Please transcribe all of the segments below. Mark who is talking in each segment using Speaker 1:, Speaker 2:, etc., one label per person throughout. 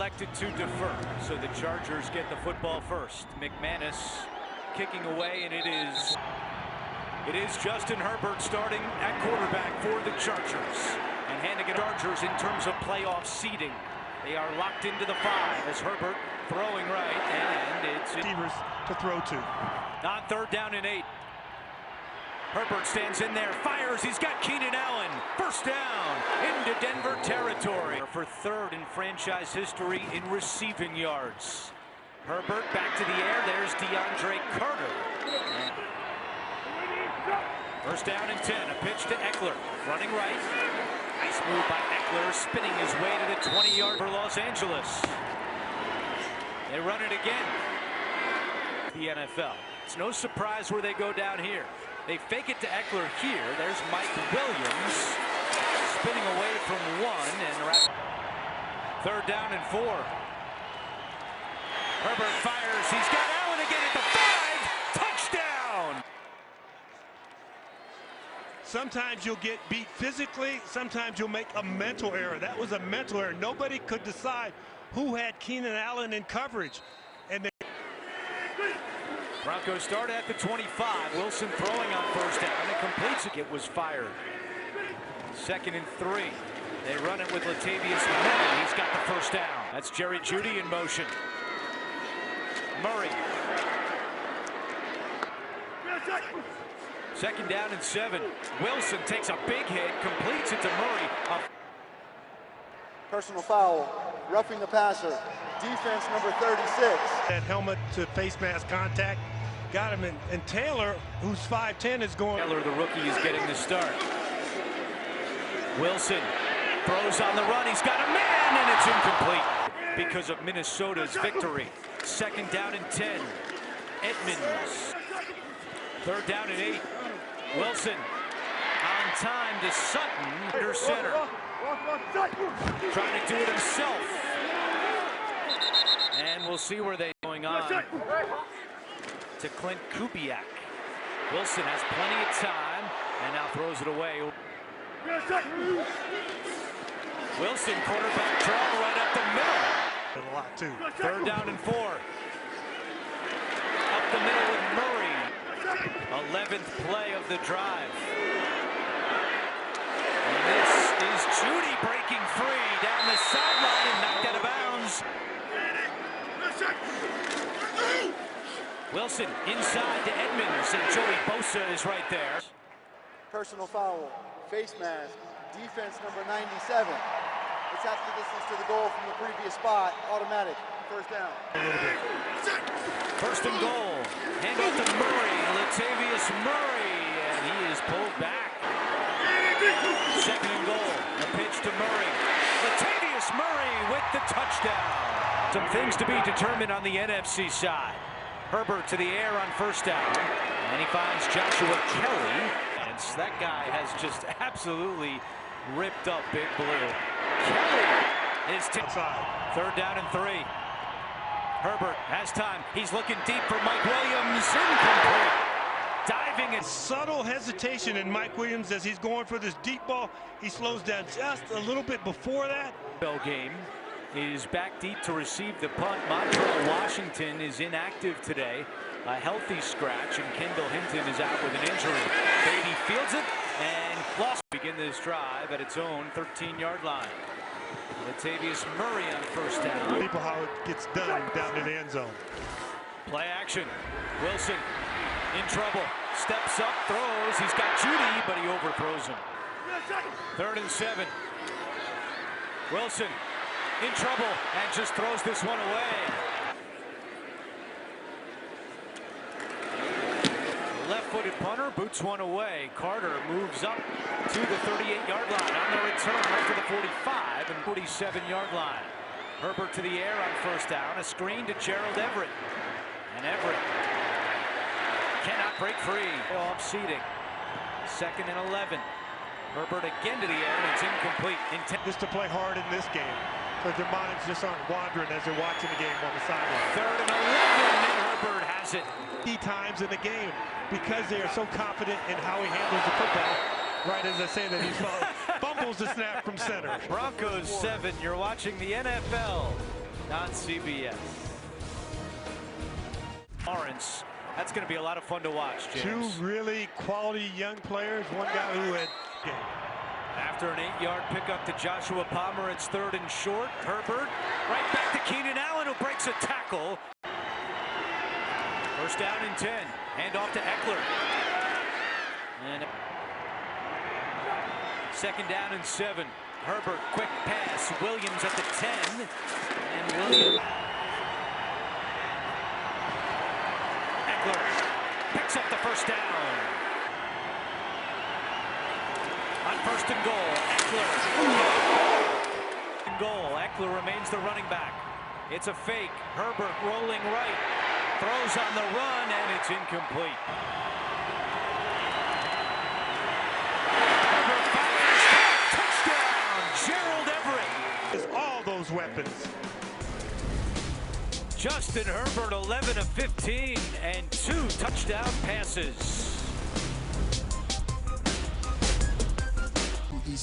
Speaker 1: elected to defer, so the Chargers get the football first. McManus kicking away, and it is Justin Herbert starting at quarterback for the Chargers, and handing it Chargers in terms of playoff seeding. They are locked into the 5 as Herbert throwing right, and it's
Speaker 2: receivers to throw to.
Speaker 1: On 3rd down and 8. Herbert stands in there, fires, he's got Keenan Allen. First down into Denver territory for 3rd in franchise history in receiving yards. Herbert back to the air, there's DeAndre Carter. First down and 10, a pitch to Eckler, running right. Nice move by Eckler, spinning his way to the 20-yard for Los Angeles. They run it again. The NFL. It's no surprise where they go down here. They fake it to Eckler here. There's Mike Williams spinning away from 1 and 3rd down and 4. Herbert fires. He's got Allen again at the 5. Touchdown.
Speaker 2: Sometimes you'll get beat physically. Sometimes you'll make a mental error. That was a mental error. Nobody could decide who had Keenan Allen in coverage. And
Speaker 1: Broncos start at the 25. Wilson throwing on first down and completes it. It was fired. 2nd and 3. They run it with Latavius Murray. He's got the first down. That's Jerry Jeudy in motion. Murray. 2nd down and 7. Wilson takes a big hit, completes it to Murray.
Speaker 3: Personal foul, roughing the passer. Defense number 36.
Speaker 2: That helmet to face mask contact got him in. And Taylor, who's 5'10", is going.
Speaker 1: Taylor, the rookie, is getting the start. Wilson throws on the run. He's got a man, and it's incomplete because of Minnesota's victory. 2nd down and 10. Edmonds. 3rd down and 8. Wilson on time to Sutton under center. Trying to do it himself. And we'll see where they're going on to Clint Kubiak. Wilson has plenty of time and now throws it away. Wilson, quarterback draw right up the middle.
Speaker 2: A lot too.
Speaker 1: 3rd down and 4. Up the middle with Murray. 11th play of the drive. And this is Jeudy breaking free down the sideline and knocked out of bounds. Wilson inside to Edmonds, and Joey Bosa is right there.
Speaker 3: Personal foul, face mask, defense number 97. It's half the distance to the goal from the previous spot, automatic, first down.
Speaker 1: First and goal, hand off to Murray, Latavius Murray, and he is pulled back. 2nd and goal, a pitch to Murray. Latavius Murray with the touchdown. Some things to be determined on the NFC side. Herbert to the air on first down, and he finds Joshua Kelly. And that guy has just absolutely ripped up Big Blue. Kelly is outside. 3rd down and 3. Herbert has time. He's looking deep for Mike Williams. Incomplete. Diving and
Speaker 2: subtle hesitation in Mike Williams as he's going for this deep ball. He slows down just a little bit before that.
Speaker 1: Bell game is back deep to receive the punt. Montreal Washington is inactive today. A healthy scratch, and Kendall Hinton is out with an injury. Beatty fields it and lost. Begin this drive at its own 13-yard line. Latavius Murray on first down.
Speaker 2: People how it gets done down in the end zone.
Speaker 1: Play action. Wilson in trouble. Steps up, throws. He's got Jeudy, but he overthrows him. 3rd and 7. Wilson in trouble and just throws this one away. Left-footed punter boots one away. Carter moves up to the 38-yard line on the return up to the 45 and 47-yard line. Herbert to the air on first down. A screen to Gerald Everett. And Everett cannot break free. Off seating. 2nd and 11. Herbert again to the air, and it's incomplete.
Speaker 2: Just to play hard in this game, because their minds just aren't wandering as they're watching the game on the sideline.
Speaker 1: 3rd and 11, and Herbert has it.
Speaker 2: Key times in the game, because they are so confident in how he handles the football. Right as I say that, he fumbles the snap from center.
Speaker 1: Broncos 7. You're watching the NFL CBS. Lawrence, that's going to be a lot of fun to watch, James.
Speaker 2: Two really quality young players. One guy who had...
Speaker 1: After an 8-yard pickup to Joshua Palmer, it's 3rd and short. Herbert right back to Keenan Allen, who breaks a tackle. 1st down and 10. Hand off to Eckler. And 2nd down and 7. Herbert, quick pass. Williams at the 10. And Williams. Eckler picks up the 1st down. On 1st and goal, Eckler. Goal. Eckler remains the running back. It's a fake. Herbert rolling right. Throws on the run, and it's incomplete. Herbert fires. Touchdown, Gerald Everett.
Speaker 2: It's all those weapons.
Speaker 1: Justin Herbert, 11 of 15, and 2 touchdown passes.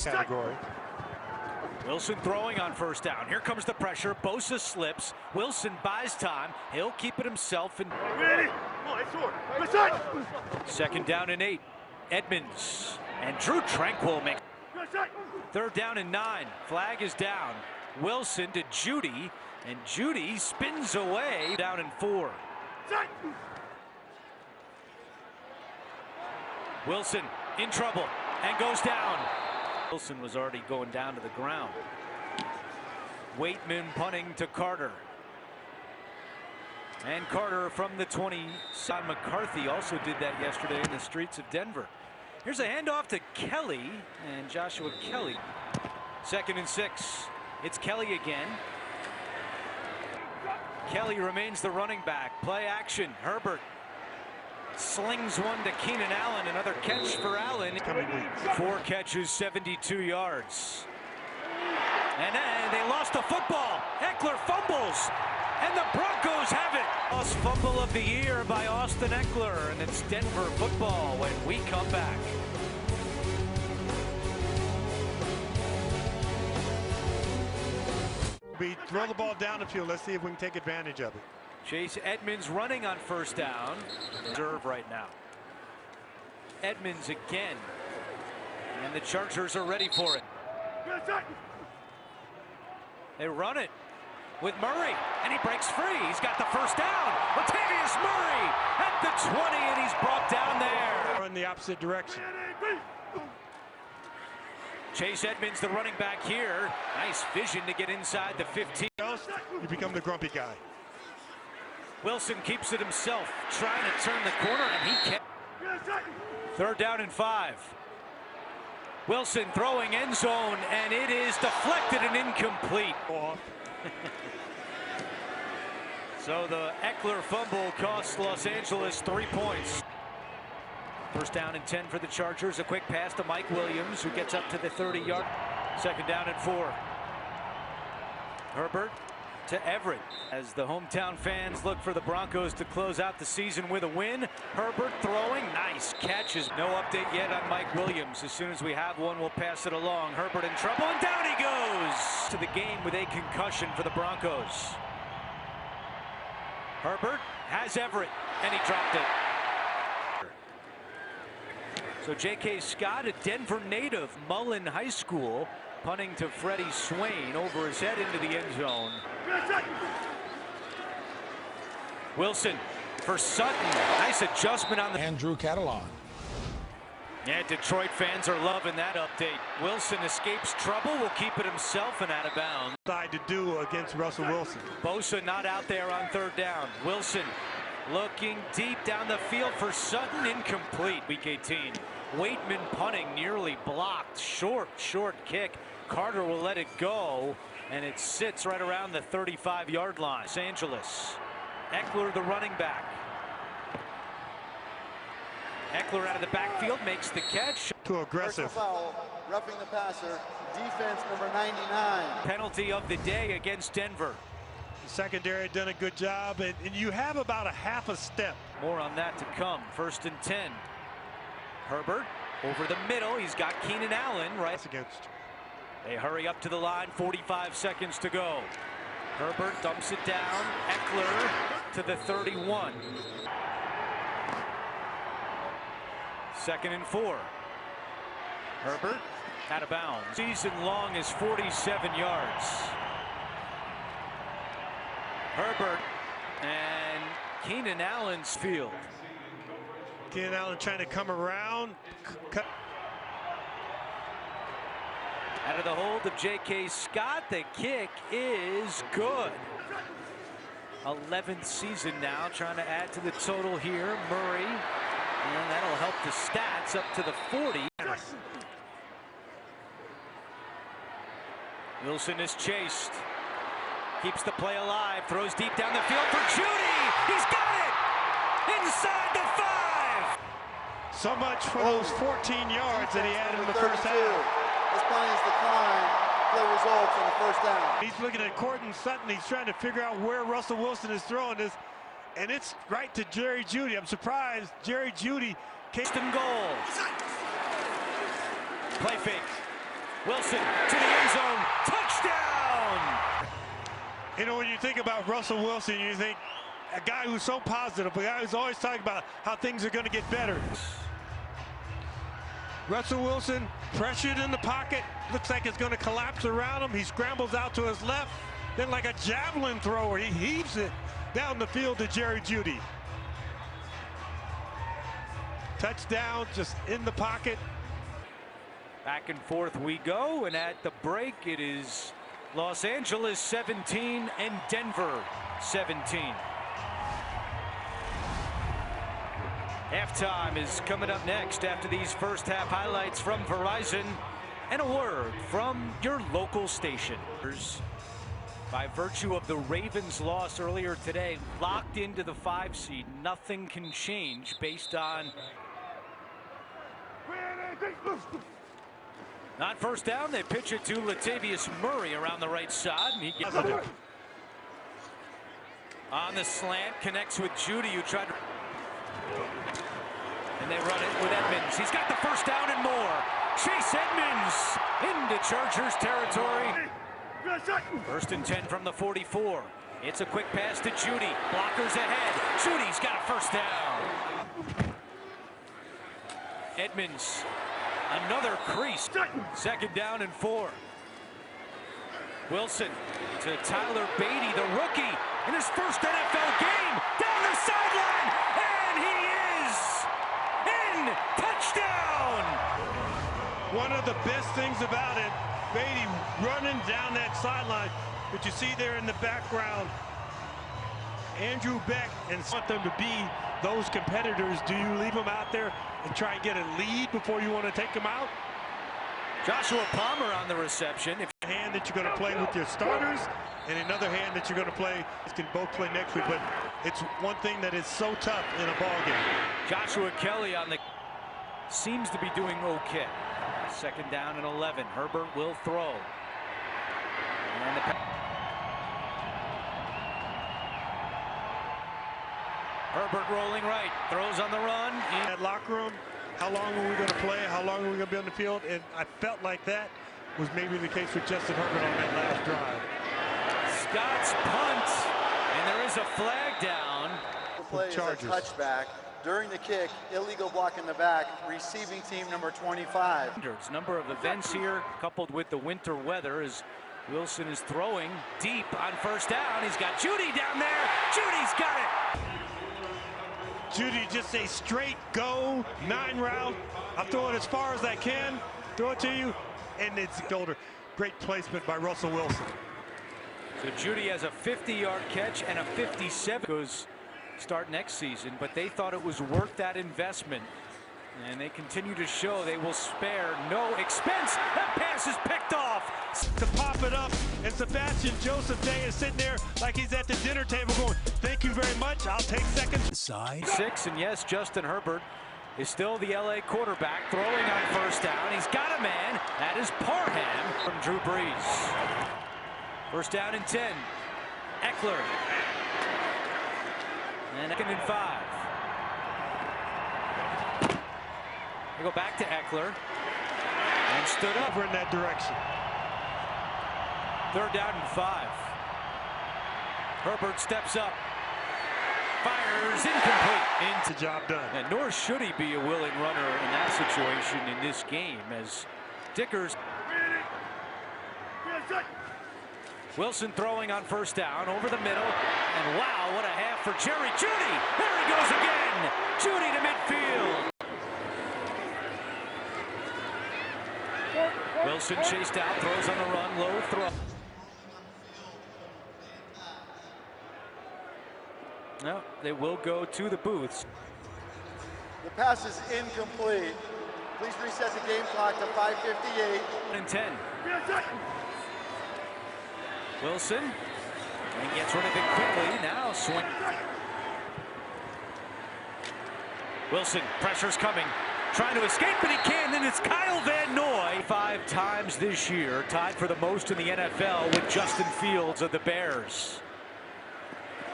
Speaker 2: Category.
Speaker 1: Wilson throwing on 1st down. Here comes the pressure. Bosa slips. Wilson buys time. He'll keep it himself. And 2nd down and 8. Edmonds and Drew Tranquil make 3rd down and 9. Flag is down. Wilson to Judy, and Judy spins away. Down and 4. Wilson in trouble and goes down. Wilson was already going down to the ground. Waitman punting to Carter. And Carter from the 20. Son McCarthy also did that yesterday in the streets of Denver. Here's a handoff to Kelly, and Joshua Kelly. 2nd and 6. It's Kelly again. Kelly remains the running back. Play action. Herbert slings one to Keenan Allen. Another catch for Allen. 4 catches, 72 yards. And then they lost the football. Eckler fumbles, and the Broncos have it. Lost fumble of the year by Austin Eckler, and it's Denver football when we come back.
Speaker 2: We throw the ball down the field. Let's see if we can take advantage of it.
Speaker 1: Chase Edmonds running on 1st down. Reserve right now. Edmonds again. And the Chargers are ready for it. They run it with Murray, and he breaks free. He's got the 1st down. Latavius Murray at the 20, and he's brought down there.
Speaker 2: In the opposite direction.
Speaker 1: Chase Edmonds, the running back here. Nice vision to get inside the 15.
Speaker 2: You become the grumpy guy.
Speaker 1: Wilson keeps it himself, trying to turn the corner, and he can't. 3rd down and 5. Wilson throwing end zone, and it is deflected and incomplete. So the Eckler fumble costs Los Angeles 3 points. 1st down and 10 for the Chargers. A quick pass to Mike Williams, who gets up to the 30-yard. 2nd down and 4. Herbert to Everett as the hometown fans look for the Broncos to close out the season with a win. Herbert throwing. Nice catches. No update yet on Mike Williams. As soon as we have one, we'll pass it along. Herbert in trouble, and down he goes to the game with a concussion for the Broncos. Herbert has Everett, and he dropped it. So J.K. Scott, a Denver native, Mullen High School, punting to Freddie Swain over his head into the end zone. Wilson for Sutton. Nice adjustment on the...
Speaker 4: Andrew Catalan.
Speaker 1: Yeah, Detroit fans are loving that update. Wilson escapes trouble, will keep it himself and out of bounds.
Speaker 2: To do against Russell Wilson.
Speaker 1: Bosa not out there on 3rd down. Wilson looking deep down the field for Sutton, incomplete. Week 18. Waitman punting, nearly blocked. Short kick. Carter will let it go, and it sits right around the 35-yard line. Los Angeles. Eckler, the running back. Eckler out of the backfield makes the catch.
Speaker 2: Too aggressive.
Speaker 3: Personal foul, roughing the passer, defense number 99.
Speaker 1: Penalty of the day against Denver.
Speaker 2: The secondary done a good job, and you have about a half a step.
Speaker 1: More on that to come. 1st and 10. Herbert over the middle. He's got Keenan Allen right
Speaker 2: against.
Speaker 1: They hurry up to the line. 45 seconds to go. Herbert dumps it down. Eckler to the 31. 2nd and 4. Herbert out of bounds. Season long is 47 yards. Herbert and Keenan Allen's field.
Speaker 2: Keenan Allen trying to come around. Cut.
Speaker 1: Out of the hold of J.K. Scott, the kick is good. 11th season now, trying to add to the total here. Murray, and that'll help the stats up to the 40. Wilson is chased. Keeps the play alive, throws deep down the field for Judy. He's got it! Inside the 5!
Speaker 2: So much for those 14 yards that he had in the first half.
Speaker 3: This play is decline. Play results on the first down.
Speaker 2: He's looking at Courtland Sutton. He's trying to figure out where Russell Wilson is throwing this. And it's right to Jerry Jeudy. I'm surprised Jerry Jeudy
Speaker 1: kicked in goal. Play fake. Wilson to the end zone. Touchdown!
Speaker 2: You know, when you think about Russell Wilson, you think a guy who's so positive, a guy who's always talking about how things are going to get better. Russell Wilson pressured in the pocket. Looks like it's going to collapse around him. He scrambles out to his left. Then like a javelin thrower, he heaves it down the field to Jerry Jeudy. Touchdown, just in the pocket.
Speaker 1: Back and forth we go, and at the break it is Los Angeles 17 and Denver 17. Halftime is coming up next after these first half highlights from Verizon and a word from your local station. By virtue of the Ravens' loss earlier today, locked into the 5 seed, nothing can change based on not first down. They pitch it to Latavius Murray around the right side, and he gets it on the slant, connects with Jeudy, who tried to. And they run it with Edmonds. He's got the first down and more. Chase Edmonds into Chargers territory. 1st and 10 from the 44. It's a quick pass to Jeudy. Blockers ahead. Judy's got a first down. Edmonds, another crease. 2nd down and 4. Wilson to Tyler Beatty, the rookie, in his first NFL game. Down the sideline, and he is in. Touchdown!
Speaker 2: One of the best things about it, Beatty running down that sideline. But you see there in the background, Andrew Beck, and want them to be those competitors. Do you leave them out there and try and get a lead before you want to take them out?
Speaker 1: Joshua Palmer on the reception.
Speaker 2: A hand that you're going to play with your starters, and another hand that you're going to play. This can both play next week, but it's one thing that is so tough in a ball game.
Speaker 1: Joshua Kelly on the seems to be doing okay. 2nd down and 11. Herbert will throw. And the Herbert rolling right, throws on the run.
Speaker 2: In that locker room, how long are we going to play? How long are we going to be on the field? And I felt like that was maybe the case with Justin Herbert on that last drive.
Speaker 1: Scott's punt, and there is a flag down.
Speaker 3: The play is a touchback. During the kick, illegal block in the back, receiving team number 25.
Speaker 1: Number of events here, coupled with the winter weather, as Wilson is throwing deep on 1st down. He's got Jeudy down there. Judy's got it.
Speaker 2: Jeudy just a straight go, 9 route. I'll throw it as far as I can. Throw it to you, and it's shoulder. Great placement by Russell Wilson.
Speaker 1: So Jeudy has a 50-yard catch and a 57 goes start next season, but they thought it was worth that investment, and they continue to show they will spare no expense. That pass is picked off
Speaker 2: to pop it up, and Sebastian Joseph Day is sitting there like he's at the dinner table going, thank you very much, I'll take second.
Speaker 1: Side 6, and yes, Justin Herbert is still the LA quarterback, throwing on 1st down. He's got a man. That is Parham from Drew Brees. 1st down and 10. Eckler. And 2nd and 5. They go back to Eckler. And stood up.
Speaker 2: Over in that direction.
Speaker 1: 3rd down and 5. Herbert steps up. Fires incomplete.
Speaker 2: It's a job done.
Speaker 1: And nor should he be a willing runner in that situation in this game, as Dickers. Wilson throwing on first down over the middle. And wow, what a half for Jerry Jeudy. There he goes again. Jeudy to midfield. Wilson chased out, throws on the run, low throw. No, they will go to the booths.
Speaker 3: The pass is incomplete. Please reset the game clock to 5:58.
Speaker 1: And 10. Wilson, and he gets rid of it quickly. Now swing. Wilson, pressure's coming. Trying to escape, but he can. Then it's Kyle Van Noy. 5 times this year, tied for the most in the NFL with Justin Fields of the Bears.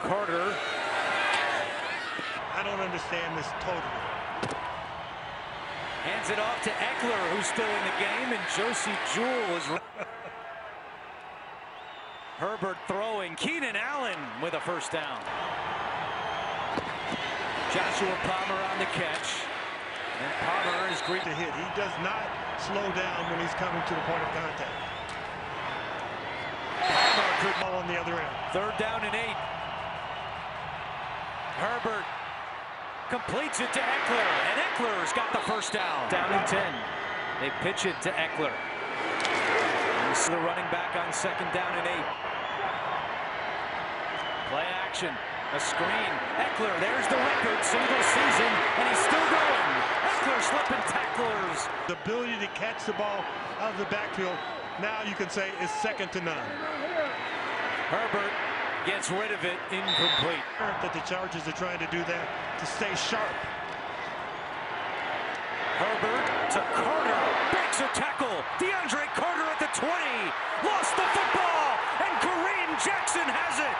Speaker 1: Carter.
Speaker 2: I don't understand this totally.
Speaker 1: Hands it off to Eckler, who's still in the game, and Josie Jewell is. Herbert throwing. Keenan Allen with a first down. Joshua Palmer on the catch. And Palmer is great
Speaker 2: to hit. He does not slow down when he's coming to the point of contact. Palmer could ball on the other end.
Speaker 1: 3rd down and 8. Herbert completes it to Eckler, and Eckler's got the first down. Down and 10. They pitch it to Eckler. And so the running back on 2nd down and 8. Play action. A screen. Eckler, there's the record, single season, and he's still going. Eckler slipping tacklers.
Speaker 2: The ability to catch the ball out of the backfield, now you can say, is second to none.
Speaker 1: Herbert gets rid of it, incomplete.
Speaker 2: That the Chargers are trying to do that to stay sharp.
Speaker 1: Herbert to Carter, breaks a tackle. DeAndre Carter at the 20, lost the football, and Kareem Jackson has it.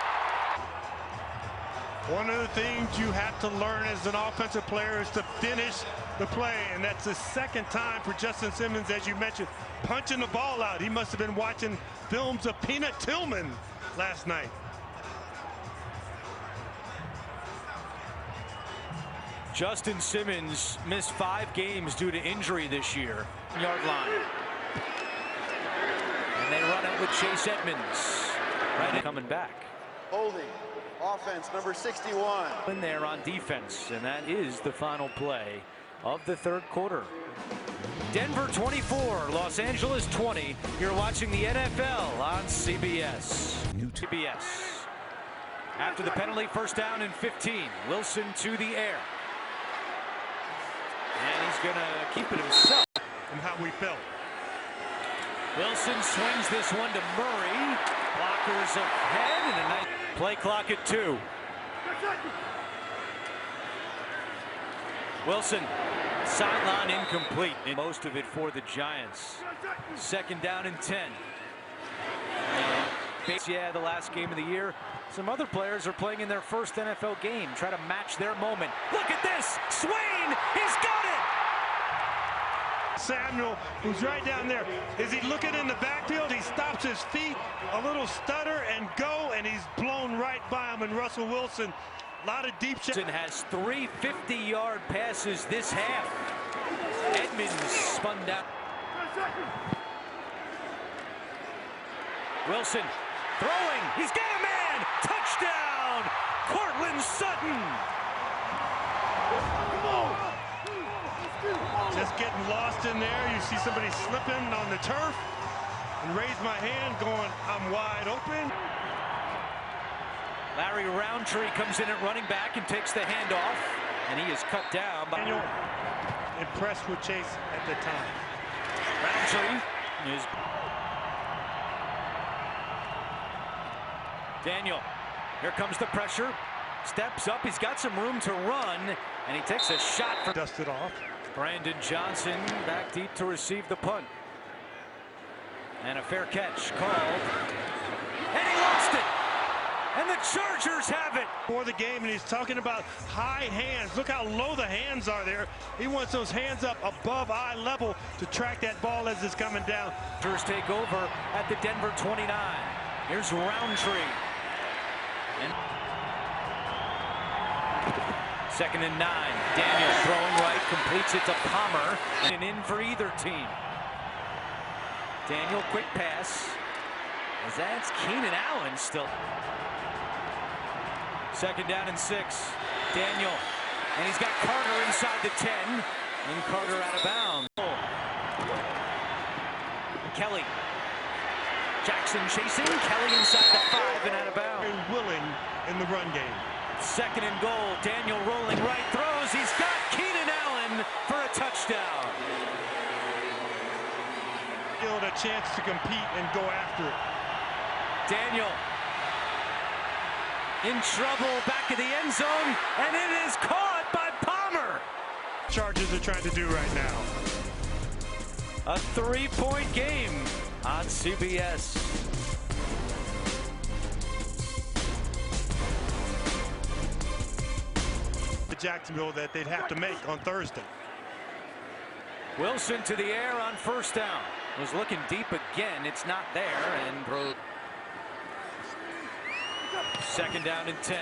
Speaker 2: One of the things you have to learn as an offensive player is to finish the play, and that's the 2nd time for Justin Simmons, as you mentioned, punching the ball out. He must have been watching films of Peanut Tillman last night.
Speaker 1: Justin Simmons missed 5 games due to injury this year. Yard line. And they run it with Chase Edmonds. Right, coming back.
Speaker 3: Holding. Offense, number 61.
Speaker 1: In there on defense, and that is the final play of the 3rd quarter. Denver 24, Los Angeles 20. You're watching the NFL on CBS. New CBS. After the penalty, 1st down and 15. Wilson to the air. And he's going to keep it himself.
Speaker 2: And how we felt.
Speaker 1: Wilson swings this one to Murray. Blockers ahead, and a nice play clock at 2. Wilson, sideline incomplete. And most of it for the Giants. 2nd down and 10. Yeah, the last game of the year. Some other players are playing in their first NFL game. Try to match their moment. Look at this. Swain, he's got it.
Speaker 2: Samuel, who's right down there, is he looking in the backfield? He stops his feet, a little stutter and go, and he's blown right by him. And Russell Wilson, a lot of deep shots.
Speaker 1: Wilson has 3 50-yard passes this half. Edmonds spun down. Wilson throwing. He's got a man. Touchdown. Cortland Sutton.
Speaker 2: Just getting lost in there. You see somebody slipping on the turf, and raise my hand going, I'm wide open.
Speaker 1: Larry Roundtree comes in at running back and takes the handoff, and he is cut down by
Speaker 2: Daniel, impressed with Chase at the time.
Speaker 1: Roundtree is Daniel. Here comes the pressure. Steps up. He's got some room to run, and he takes a shot for.
Speaker 2: Dusted off.
Speaker 1: Brandon Johnson back deep to receive the punt. And a fair catch called. And he lost it. And the Chargers have it.
Speaker 2: For the game, and he's talking about high hands. Look how low the hands are there. He wants those hands up above eye level to track that ball as it's coming down.
Speaker 1: Chargers take over at the Denver 29. Here's Roundtree. And second and 9. Daniel throwing right, completes it to Palmer, and in for either team. Daniel, quick pass. As that's Keenan Allen still. Second down and 6. Daniel, and he's got Carter inside the 10, and Carter out of bounds. Kelly. Jackson chasing, Kelly inside the 5 and out of bounds.
Speaker 2: Very willing in the run game.
Speaker 1: Second and goal, Daniel rolling right, throws, he's got Keenan Allen for a touchdown.
Speaker 2: Still a chance to compete and go after it.
Speaker 1: Daniel in trouble back of the end zone, and it is caught by Palmer.
Speaker 2: Chargers are trying to do right now.
Speaker 1: A 3-point game on CBS.
Speaker 2: Jacksonville that they'd have to make on Thursday.
Speaker 1: Wilson to the air on first down. Was looking deep again. It's not there. And second down and 10.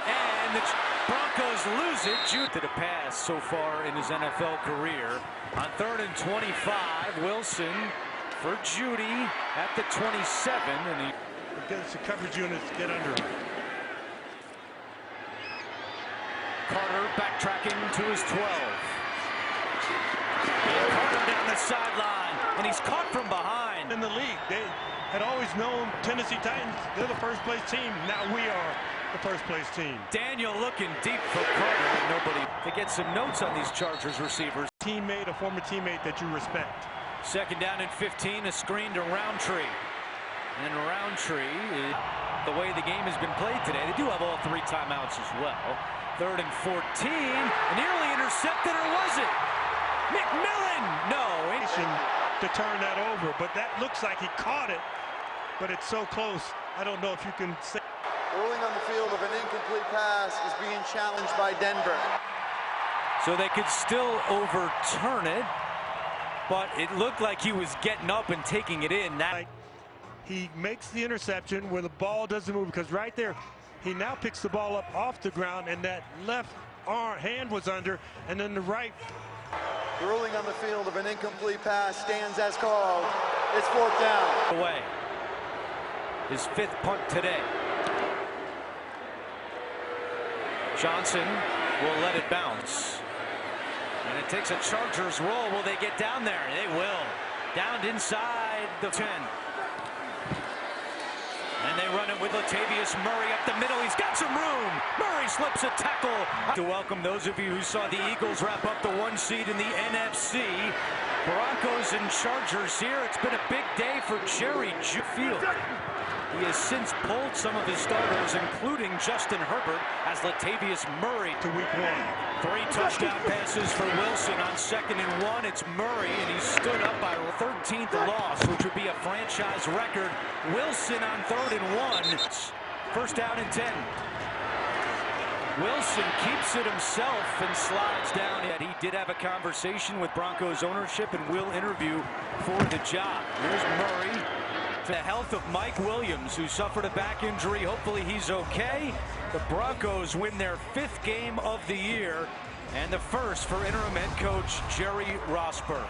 Speaker 1: And the Broncos lose it. Jude to the pass so far in his NFL career. On 3rd and 25, Wilson for Judy at the 27. And he
Speaker 2: gets the coverage units get under him.
Speaker 1: Carter backtracking to his 12. And Carter down the sideline, and he's caught from behind.
Speaker 2: In the league, they had always known Tennessee Titans, they're the first place team. Now we are the first place team.
Speaker 1: Daniel looking deep for Carter, and nobody to get some notes on these Chargers receivers.
Speaker 2: Teammate, a former teammate that you respect.
Speaker 1: Second down and 15, a screen to Roundtree. And Roundtree, the way the game has been played today, they do have all 3 timeouts as well. 3rd and 14, nearly intercepted, or was it? McMillan, no.
Speaker 2: To turn that over, but that looks like he caught it, but it's so close. I don't know if you can say.
Speaker 3: Ruling on the field of an incomplete pass is being challenged by Denver.
Speaker 1: So they could still overturn it, but it looked like he was getting up and taking it in.
Speaker 2: He makes the interception where the ball doesn't move, because right there, he now picks the ball up off the ground, and that left hand was under, and then the right.
Speaker 3: The ruling on the field of an incomplete pass stands as called. It's 4th down.
Speaker 1: Away. His 5th punt today. Johnson will let it bounce. And it takes a Chargers roll. Will they get down there? They will. Down inside the 10. And they run it with Latavius Murray up the middle. He's got some room. Murray slips a tackle. To welcome those of you who saw the Eagles wrap up the 1 seed in the NFC. Broncos and Chargers here. It's been a big day for Jerry Field. He has since pulled some of his starters, including Justin Herbert, as Latavius Murray
Speaker 2: to week 1.
Speaker 1: 3 touchdown passes for Wilson on 2nd and 1. It's Murray, and he stood up by 13th loss, which would be a franchise record. Wilson on 3rd and 1. First down and 10. Wilson keeps it himself and slides down. Yet he did have a conversation with Broncos ownership and will interview for the job. Here's Murray. The health of Mike Williams, who suffered a back injury. Hopefully he's okay. The Broncos win their 5th game of the year and the first for interim head coach Jerry Rosburg.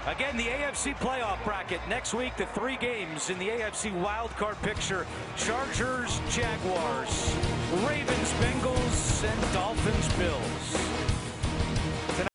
Speaker 1: Again, the AFC playoff bracket next week. The 3 games in the AFC wildcard picture: Chargers, Jaguars, Ravens, Bengals, and Dolphins, Bills.